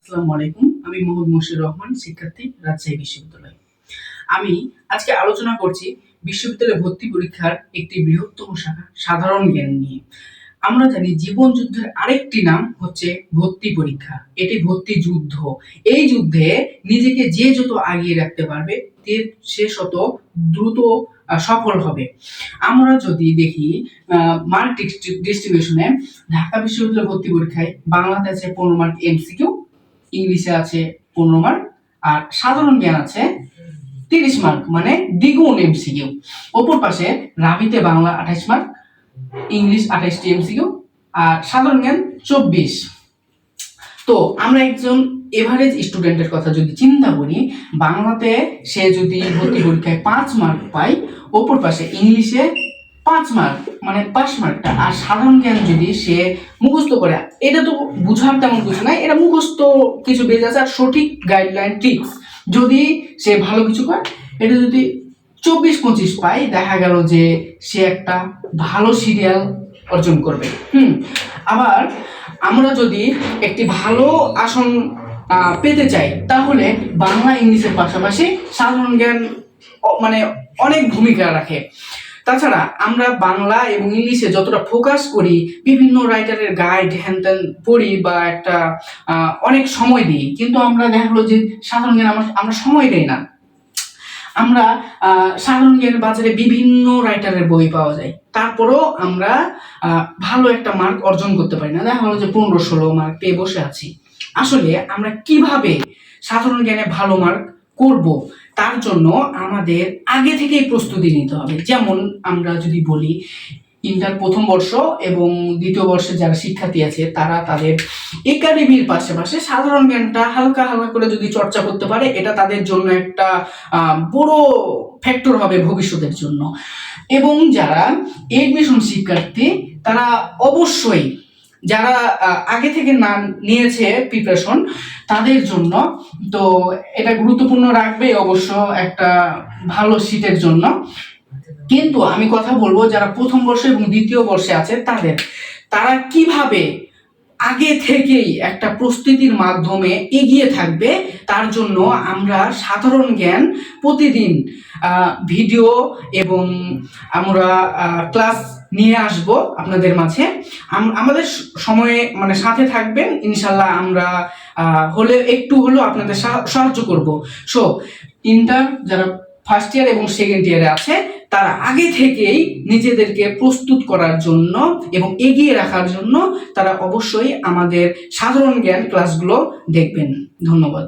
আসসালামু আলাইকুম। আমি মোহাম্মদ মুশির রহমান, শিক্ষার্থী, রাজশাহী বিশ্ববিদ্যালয়। আমি আজকে আলোচনা করছি বিশ্ববিদ্যালয়ে ভর্তি পরীক্ষার একটি বৃহত্তম শাখা সাধারণ জ্ঞান নিয়ে। আমরা জানি জীবন যুদ্ধের আরেকটি নাম হচ্ছে ভর্তি পরীক্ষা। এটি ভর্তি যুদ্ধ। এই যুদ্ধে নিজেকে যে যত আগিয়ে রাখতে পারবে সে তত দ্রুত সফল হবে। আমরা যদি দেখি মার্ক ডিস্ট্রিবিউশনে ঢাকা বিশ্ববিদ্যালয় ভর্তি পরীক্ষায় বাংলাতে আছে 15 মার্ক এমসিকিউ, ইংলিশে আছে 15 মার্ক, আর সাধারণ জ্ঞান আছে 30 মার্ক, মানে দ্বিগুণ এমসিকিউ। অপর পাশে রাবিতে বাংলা 28 মার্ক, ইংলিশ 28টি এমসিকিউ, আর সাধারণ জ্ঞান 24। তো আমরা একজন এভারেজ স্টুডেন্টের কথা যদি চিন্তা করি, বাংলাতে সে যদি ভর্তি পরীক্ষায় 5 মার্ক পায়, অপর পাশে ইংলিশে 5 মার্ক মানে পাস মার্কটা, আর সাধারণ জ্ঞান যদি সে মুখস্থ করে, এটা তো বুঝার তেমন কিছু নাই, এটা মুখস্থ কিছু বেজ আছে আর সঠিক গাইডলাইন ট্রিক্স যদি সে ভালো কিছু করে, এটা যদি 24-25 পায়, দেখা গেল যে সে একটা ভালো সিরিয়াল অর্জন করবে। আবার আমরা যদি একটি ভালো আসন পেতে চাই, তাহলে বাংলা ইংলিশের পাশাপাশি সাধারণ জ্ঞান মানে অনেক ভূমিকা রাখে। তাছাড়া আমরা বাংলা এবং ইংলিশে যতটা ফোকাস করি, বিভিন্ন রাইটারের গাইড হ্যান পড়ি বা একটা অনেক সময় দিই, কিন্তু আমরা দেখা গেলো যে সাধারণ জ্ঞান আমরা সময় দেই না। আমরা সাধারণ জ্ঞানের বাজারে বিভিন্ন রাইটারের বই পাওয়া যায়, তারপরেও আমরা ভালো একটা মার্ক অর্জন করতে পারি না। দেখা গেলো যে 15-16 মার্ক পেয়ে বসে আছি। আসলে আমরা কিভাবে সাধারণ জ্ঞানে ভালো মার্ক করব, তার জন্য আমাদের আগে থেকেই প্রস্তুতি নিতে হবে। যেমন আমরা যদি বলি, ইন্টার প্রথম বর্ষ এবং দ্বিতীয় বর্ষে যারা শিক্ষার্থী আছে, তারা তাদের একাডেমির পাশাপাশি সাধারণ জ্ঞানটা হালকা হালকা করে যদি চর্চা করতে পারে, এটা তাদের জন্য একটা বড় ফ্যাক্টর হবে ভবিষ্যতের জন্য। এবং যারা এডমিশন শিক্ষার্থী, তারা অবশ্যই, যারা আগে থেকে না নিয়েছে প্রিপারেশন, তাদের জন্য তো এটা গুরুত্বপূর্ণ রাখবে অবশ্য একটা ভালো সিটের জন্য। কিন্তু আমি কথা বলবো যারা প্রথম বর্ষে এবং দ্বিতীয় বর্ষে আছে, তারা কিভাবে আগে থেকেই একটা প্রস্তুতির মাধ্যমে এগিয়ে থাকবে, তার জন্য আমরা সাধারণ জ্ঞান প্রতিদিন ভিডিও এবং আমরা ক্লাস নিয়ে আসব আপনাদের মাঝে। আমাদের সময়ে মানে সাথে থাকবেন, ইনশাল্লাহ আমরা একটু হলেও আপনাদের সাহায্য করব। সো ইন্টার যারা ফার্স্ট ইয়ার এবং সেকেন্ড ইয়ারে আছে, তারা আগে থেকেই নিজেদেরকে প্রস্তুত করার জন্য এবং এগিয়ে রাখার জন্য তারা অবশ্যই আমাদের সাধারণ জ্ঞান ক্লাসগুলো দেখবেন। ধন্যবাদ।